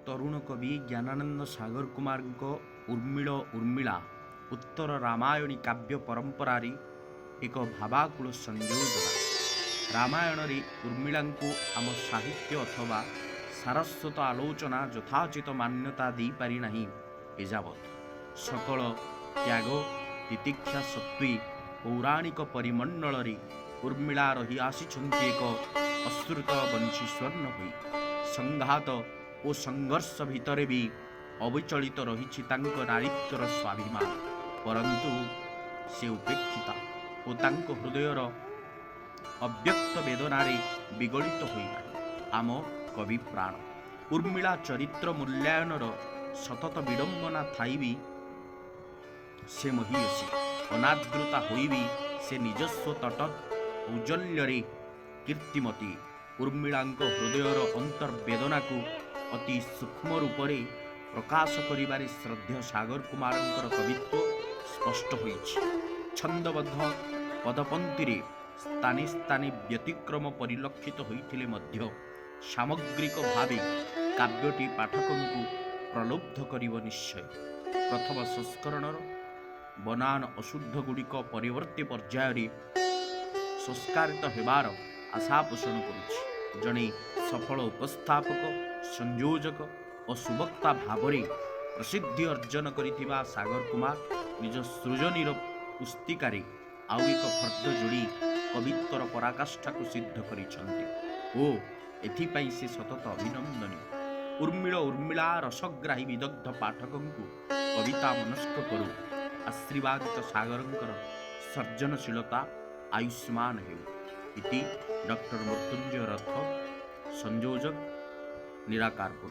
तरुण कवि ज्ञानानंद सागर कुमार उर्मिल उर्मिला उत्तर रामायणी काव्य परंपरारी एक भावाकुल संयोजना। रामायण उर्मिला आम साहित्य अथवा सारस्वत आलोचना यथाचित मान्यता दे पारि नाही एजावत। सकल त्याग तितिक्षा सत्वी पौराणिक परिमंडल उर्मिला रही आसीछन्ति एक अश्रुत बंशी स्वर्ण होई। संघात और संघर्ष भितर भी अविचलित रही नारीत्वर स्वाभिमान, परंतु से उपेक्षिता और तांको हृदयर अव्यक्त वेदनारे विगलित होइना आम कवि प्राण। उर्मिला चरित्र मूल्यायनर सतत विडंबना थाई भी से महियसी, अनादृता होई भी से निजस्व तट औजल्य कीर्तिमती। उर्मिला हृदयर अंतर्वेदना को अति सूक्ष्म रूप से प्रकाश करिबारे श्रद्धेय सागर कुमार कवित्व स्पष्ट होइछि। छंदबद्ध पदपंक्ति स्थाने स्थाने व्यतिक्रम परिलक्षित होइथिले मध्य सामग्रिक भावे काव्यटी पाठकों को प्रलुब्ध करिब निश्चय। प्रथम संस्करणर बनान अशुद्ध गुड़िक परिवर्ती पर्यायर संस्कारित हेबार आशा पोषण करुछि। जड़े सफल उपस्थापक संयोजक और सुवक्ता भावरे प्रसिद्धि अर्जन करिथिबा सागर कुमार निज सृजनीर पुस्तिकारे आउ एक फर्द जोड़ी कवित्वर पराकाष्ठा को सिद्ध करिछन्ति ओ एथिपाई से सतत अभिनंदनीय। उर्मिल उर्मिला रसग्राही विदग्ध पाठकों को कविता मनस्क करू। आशीर्वादित सागरंकर सर्जनशीलता आयुष्मान हेउ इति डॉक्टर मृत्युंजय रथ संयोजक निराकारपुर।